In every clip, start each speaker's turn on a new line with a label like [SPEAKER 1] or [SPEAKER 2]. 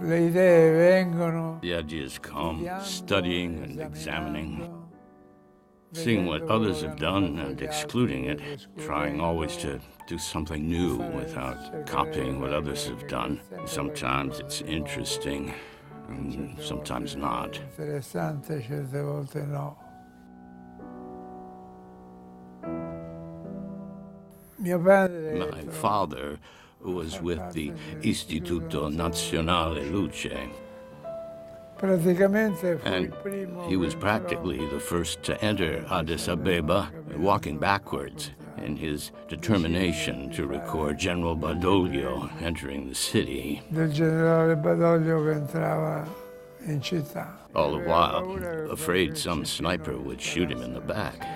[SPEAKER 1] The ideas come, studying and examining, seeing what others have done and excluding it, trying always to do something new without copying what others have done. Sometimes it's interesting, and sometimes not. My father was with the Istituto Nazionale Luce, and he was practically the first to enter Addis Abeba, walking backwards in his determination to record General Badoglio entering the city. All the while, afraid some sniper would shoot him in the back.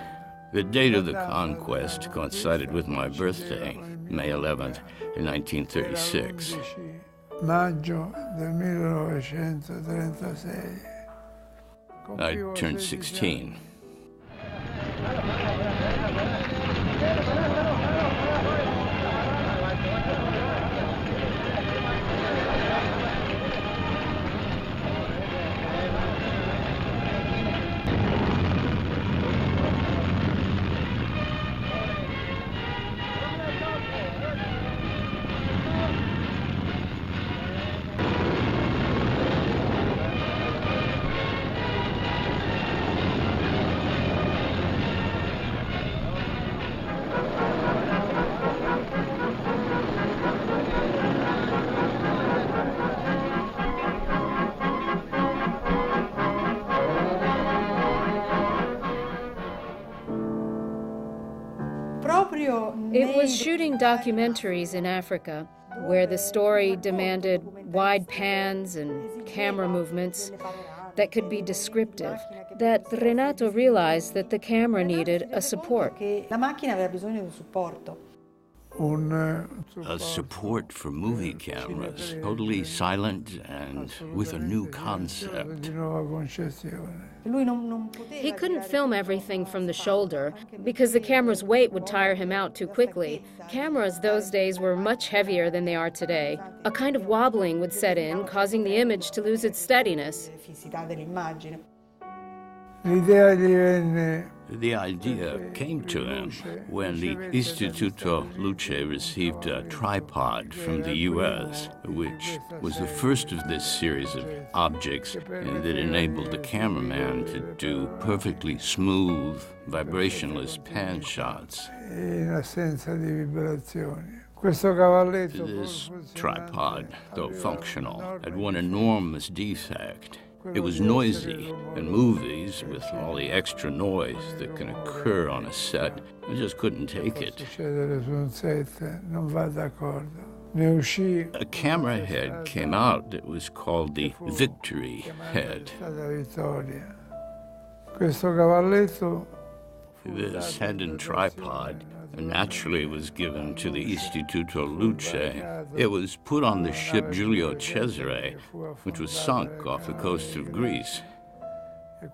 [SPEAKER 1] The date of the conquest coincided with my birthday, May 11th, 1936. I turned 16.
[SPEAKER 2] It was shooting documentaries in Africa, where the story demanded wide pans and camera movements that could be descriptive, that Renato realized that the camera needed a support.
[SPEAKER 1] A support for movie cameras, totally silent and with a new concept.
[SPEAKER 2] He couldn't film everything from the shoulder because the camera's weight would tire him out too quickly. Cameras those days were much heavier than they are today. A kind of wobbling would set in, causing the image to lose its steadiness.
[SPEAKER 1] The idea came to him when the Istituto Luce received a tripod from the U.S., which was the first of this series of objects that enabled the cameraman to do perfectly smooth, vibrationless pan shots. This tripod, though functional, had one enormous defect. It was noisy, and movies, with all the extra noise that can occur on a set, I just couldn't take it. A camera head came out that was called the Victory head. This head and tripod naturally was given to the Istituto Luce. It was put on the ship Giulio Cesare, which was sunk off the coast of Greece.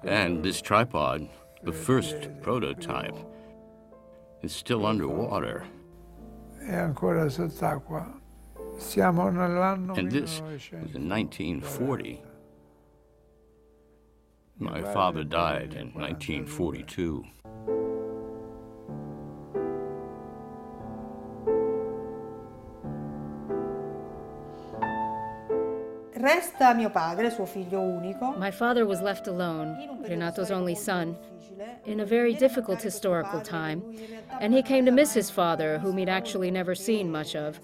[SPEAKER 1] And this tripod, the first prototype, is still underwater. And this was in 1940. My father died in 1942.
[SPEAKER 2] My father was left alone, Renato's only son, in a very difficult historical time, and he came to miss his father, whom he'd actually never seen much of,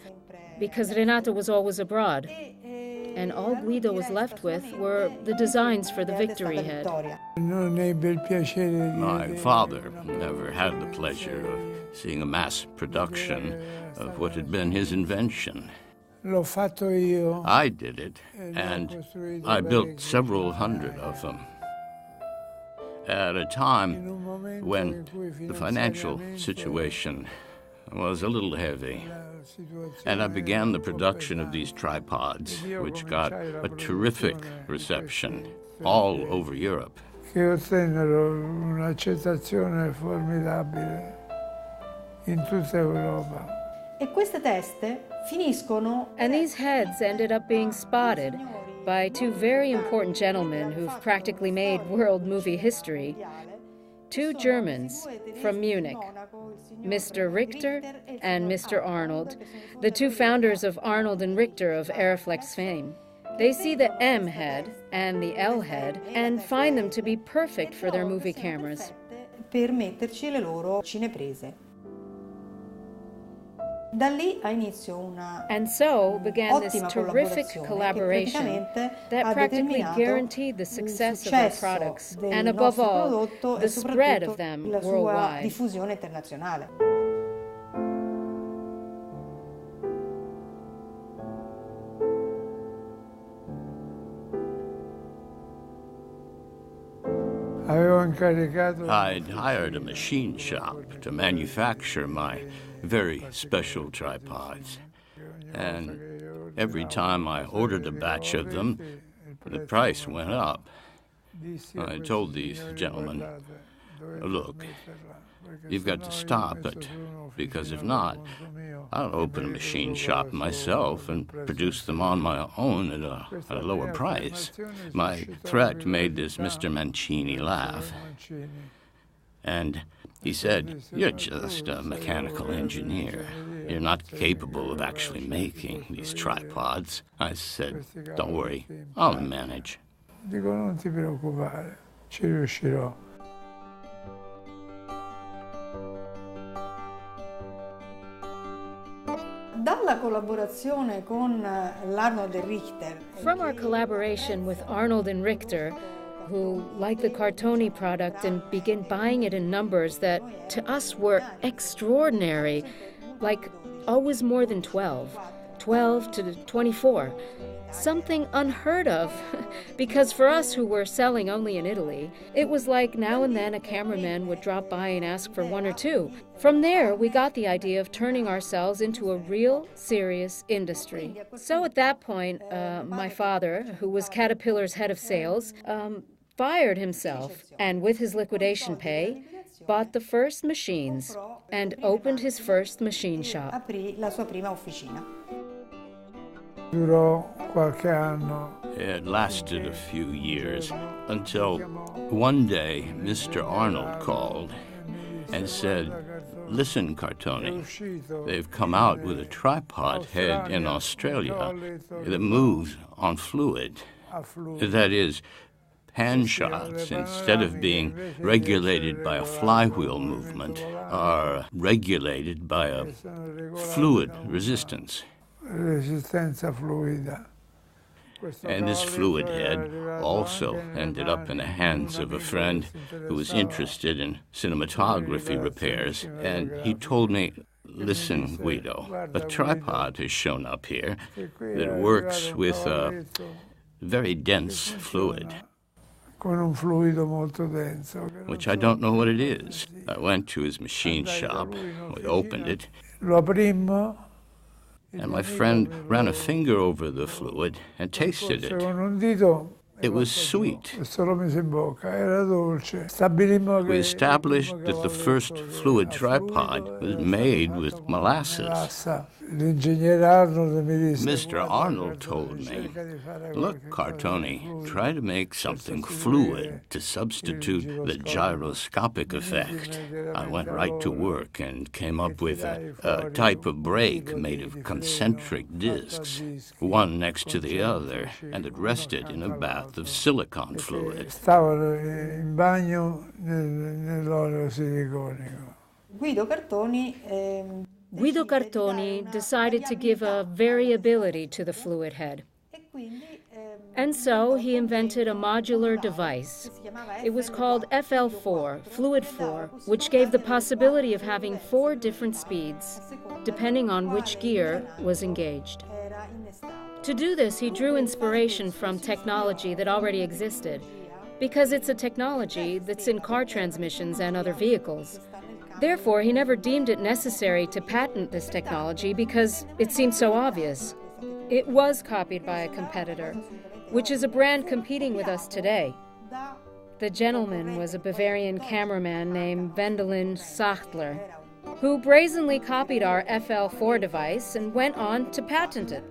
[SPEAKER 2] because Renato was always abroad. And all Guido was left with were the designs for the Victory head.
[SPEAKER 1] My father never had the pleasure of seeing a mass production of what had been his invention. I did it, and I built several hundred of them. At a time when the financial situation was a little heavy, and I began the production of these tripods, which got a terrific reception all over Europe.
[SPEAKER 2] And these heads ended up being spotted by two very important gentlemen who've practically made world movie history. Two Germans from Munich, Mr. Richter and Mr. Arnold, the two founders of Arnold and Richter of Aeroflex fame. They see the M head and the L head and find them to be perfect for their movie cameras.
[SPEAKER 3] Per metterci le loro cineprese.
[SPEAKER 2] And so began this terrific collaboration that practically guaranteed the success of our products and, above all, the spread of them worldwide.
[SPEAKER 1] I'd hired a machine shop to manufacture my very special tripods. And every time I ordered a batch of them, the price went up. I told these gentlemen, look, you've got to stop it, because if not, I'll open a machine shop myself and produce them on my own at a lower price. My threat made this Mr. Mancini laugh. And he said, you're just a mechanical engineer. You're not capable of actually making these tripods. I said, don't worry, I'll manage.
[SPEAKER 4] Dico, non ti preoccupare, ci riuscirò.
[SPEAKER 2] From our collaboration with Arnold and Richter, who liked the Cartoni product and began buying it in numbers that to us were extraordinary, like always more than 12 to 24. Something unheard of, because for us who were selling only in Italy, it was like now and then a cameraman would drop by and ask for one or two. From there, we got the idea of turning ourselves into a real, serious industry. So at that point, my father, who was Caterpillar's head of sales, fired himself, and with his liquidation pay, bought the first machines and opened his first machine shop.
[SPEAKER 1] It lasted a few years until one day Mr. Arnold called and said, listen, Cartoni, they've come out with a tripod head in Australia that moves on fluid. That is, hand shots, instead of being regulated by a flywheel movement, are regulated by a fluid resistance. And this fluid head also ended up in the hands of a friend who was interested in cinematography repairs, and he told me, listen, Guido, a tripod has shown up here that works with a very dense fluid, which I don't know what it is. I went to his machine shop, we opened it, and my friend ran a finger over the fluid and tasted it. It was sweet. We established that the first fluid tripod was made with molasses. Mr. Arnold told me, look, Cartoni, try to make something fluid to substitute the gyroscopic effect. I went right to work and came up with a type of brake made of concentric discs, one next to the other, and it rested in a bath of silicon fluid.
[SPEAKER 2] Guido Cartoni decided to give a variability to the fluid head. And so he invented a modular device. It was called FL4, Fluid 4, which gave the possibility of having 4 different speeds, depending on which gear was engaged. To do this, he drew inspiration from technology that already existed, because it's a technology that's in car transmissions and other vehicles. Therefore, he never deemed it necessary to patent this technology because it seemed so obvious. It was copied by a competitor, which is a brand competing with us today. The gentleman was a Bavarian cameraman named Wendelin Sachtler, who brazenly copied our FL4 device and went on to patent it.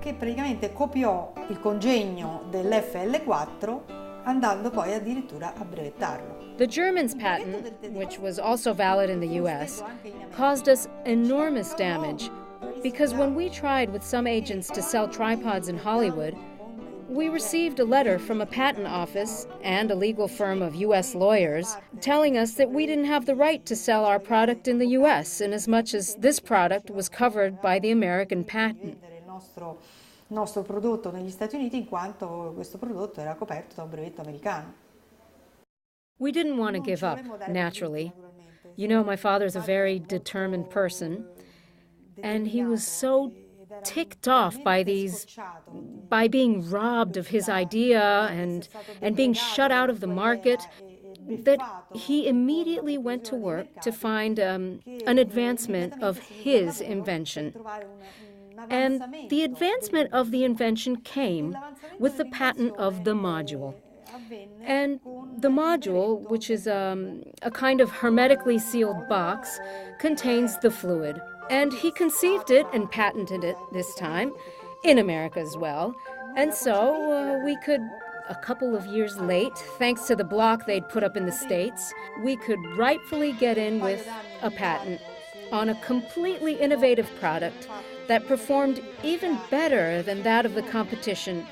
[SPEAKER 3] che praticamente copiò il congegno dell'FL4 andando poi addirittura a brevettarlo.
[SPEAKER 2] The Germans' patent, which was also valid in the US, caused us enormous damage because when we tried with some agents to sell tripods in Hollywood, we received a letter from a patent office and a legal firm of US lawyers telling us that we didn't have the right to sell our product in the US inasmuch as this product was covered by the American patent.
[SPEAKER 3] Il nostro prodotto negli Stati Uniti in quanto questo prodotto era coperto da un brevetto americano.
[SPEAKER 2] We didn't want to give up, naturally. You know, my father's a very determined person, and he was so ticked off by being robbed of his idea and being shut out of the market, that he immediately went to work to find an advancement of his invention. And the advancement of the invention came with the patent of the module. And the module, which is a kind of hermetically sealed box, contains the fluid. And he conceived it and patented it this time, in America as well. And so we could, a couple of years late, thanks to the block they'd put up in the States, we could rightfully get in with a patent on a completely innovative product that performed even better than that of the competition.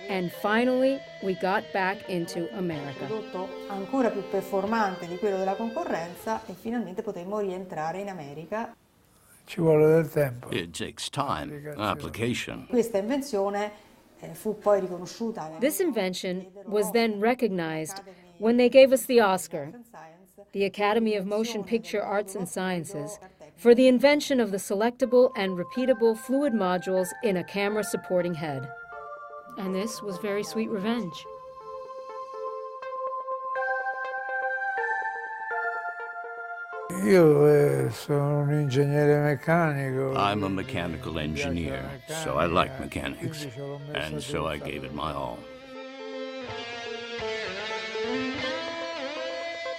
[SPEAKER 2] And finally, we got back into America.
[SPEAKER 3] Prodotto ancora più performante di quello della concorrenza e finalmente potemmo rientrare in America.
[SPEAKER 4] Ci vuole del tempo.
[SPEAKER 1] It takes time, application.
[SPEAKER 3] Questa invenzione fu poi riconosciuta.
[SPEAKER 2] This invention was then recognized when they gave us the Oscar, the Academy of Motion Picture Arts and Sciences, for the invention of the selectable and repeatable fluid modules in a camera supporting head. And this was very sweet revenge.
[SPEAKER 4] Io sono un ingegnere meccanico.
[SPEAKER 1] I'm a mechanical engineer, so I like mechanics, and so I gave it my all.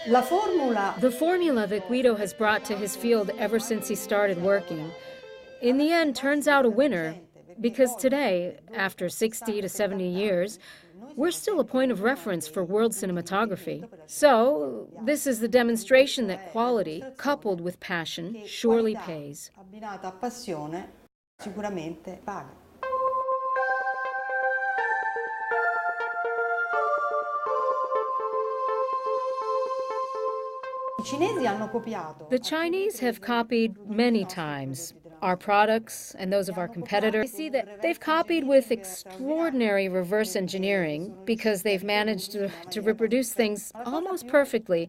[SPEAKER 2] The formula that Guido has brought to his field ever since he started working, in the end turns out a winner, because today, after 60 to 70 years, we're still a point of reference for world cinematography. So, this is the demonstration that quality, coupled with passion, surely pays.
[SPEAKER 3] Abbinata a passione, sicuramente paga.
[SPEAKER 2] The Chinese have copied many times our products and those of our competitors. I see that they've copied with extraordinary reverse engineering because they've managed to reproduce things almost perfectly.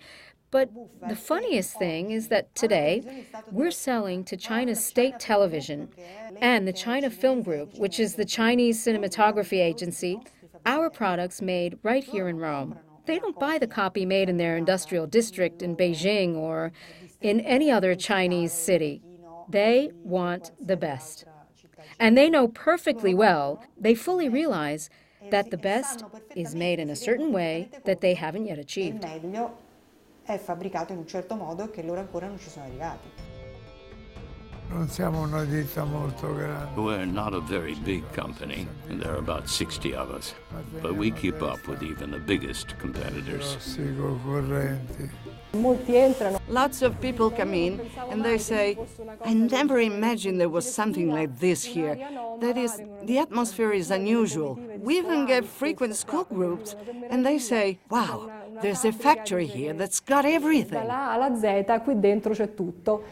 [SPEAKER 2] But the funniest thing is that today we're selling to China's state television and the China Film Group, which is the Chinese cinematography agency, our products made right here in Rome. They don't buy the copy made in their industrial district in Beijing or in any other Chinese city. They want the best. And they know perfectly well, they fully realize that the best is made in a certain way that they haven't yet achieved.
[SPEAKER 3] Il meglio è fabbricato in un certo modo che loro ancora non ci sono arrivati.
[SPEAKER 4] Non siamo una ditta molto grande.
[SPEAKER 1] We're not a very big company, and there are about 60 of us. But we keep up with even the biggest competitors.
[SPEAKER 4] Grossi concorrenti.
[SPEAKER 5] Lots of people come in and they say, I never imagined there was something like this here. That is, the atmosphere is unusual. We even get frequent school groups and they say, wow, there's a factory here that's got everything.
[SPEAKER 6] Dalla A alla Z, qui dentro c'è tutto.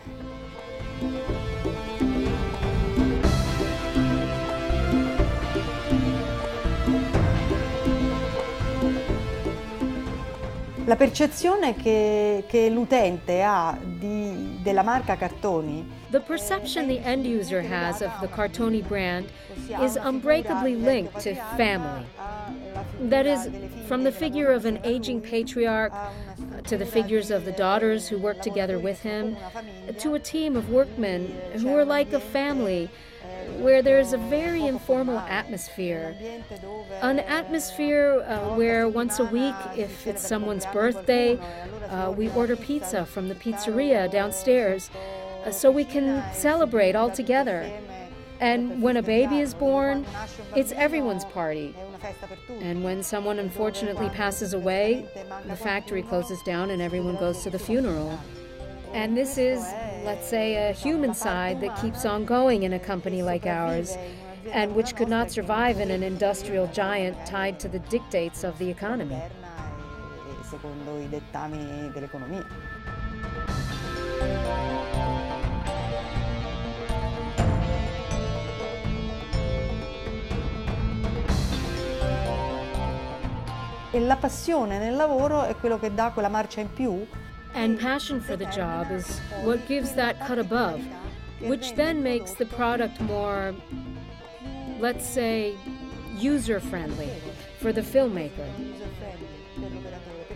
[SPEAKER 3] La percezione che l'utente ha della marca Cartoni.
[SPEAKER 2] The perception the end user has of the Cartoni brand is unbreakably linked to family. That is, from the figure of an aging patriarch to the figures of the daughters who work together with him, to a team of workmen who are like a family, where there's a very informal atmosphere. An atmosphere where once a week, if it's someone's birthday, we order pizza from the pizzeria downstairs so we can celebrate all together. And when a baby is born, it's everyone's party. And when someone unfortunately passes away, the factory closes down and everyone goes to the funeral. And this is, let's say, a human side that keeps on going in a company like ours, and which could not survive in an industrial giant tied to the dictates of the economy.
[SPEAKER 3] E la passione nel lavoro è quello che dà quella marcia in più.
[SPEAKER 2] And passion for the job is what gives that cut above, which then makes the product more, let's say, user-friendly for the filmmaker.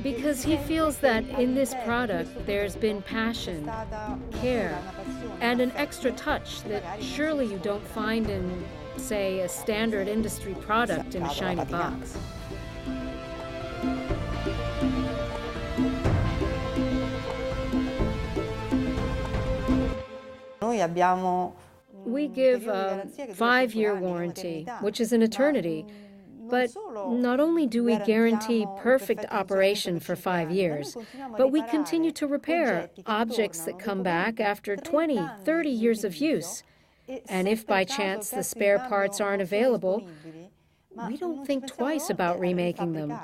[SPEAKER 2] Because he feels that in this product there's been passion, care, and an extra touch that surely you don't find in, say, a standard industry product in a shiny box. We give a 5-year warranty, which is an eternity. But not only do we guarantee perfect operation for 5 years, but we continue to repair objects that come back after 20, 30 years of use. And if by chance the spare parts aren't available, we don't think twice about remaking them.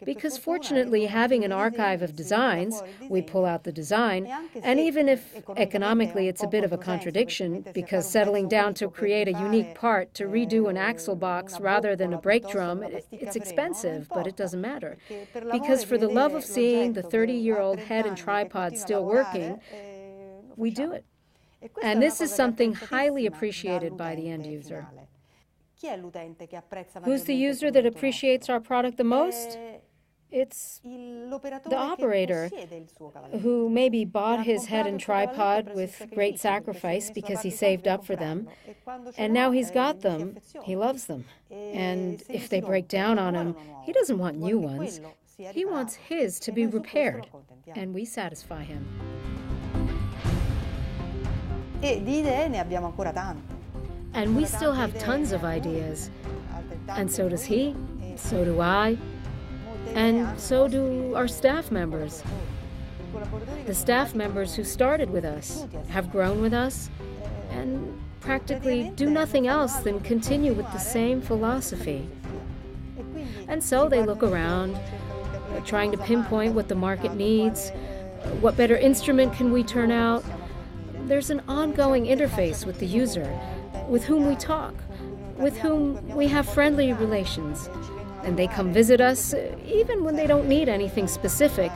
[SPEAKER 2] Because fortunately, having an archive of designs, we pull out the design, and even if economically it's a bit of a contradiction, because settling down to create a unique part to redo an axle box rather than a brake drum, it's expensive, but it doesn't matter. Because for the love of seeing the 30-year-old head and tripod still working, we do it. And this is something highly appreciated by the end user. Who's the user that appreciates our product the most? It's the operator, who maybe bought his head and tripod with great sacrifice because he saved up for them, and now he's got them, he loves them. And if they break down on him, he doesn't want new ones. He wants his to be repaired, and we satisfy him. And we still have tons of ideas. And so does he, so do I, and so do our staff members. The staff members who started with us, have grown with us, and practically do nothing else than continue with the same philosophy. And so they look around, trying to pinpoint what the market needs, what better instrument can we turn out. There's an ongoing interface with the user, with whom we talk, with whom we have friendly relations. And they come visit us, even when they don't need anything specific,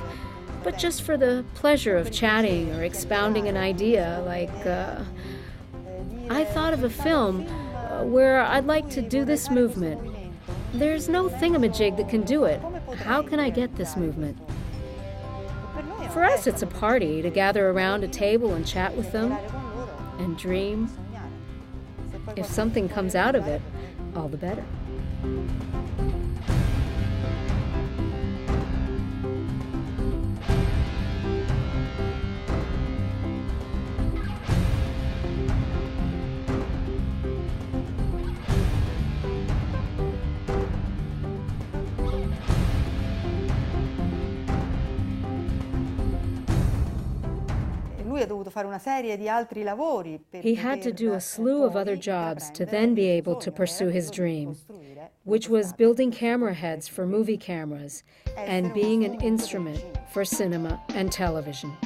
[SPEAKER 2] but just for the pleasure of chatting or expounding an idea, like, I thought of a film where I'd like to do this movement. There's no thingamajig that can do it. How can I get this movement? For us, it's a party to gather around a table and chat with them and dream. If something comes out of it, all the better. He had to do a slew of other jobs to then be able to pursue his dream, which was building camera heads for movie cameras and being an instrument for cinema and television.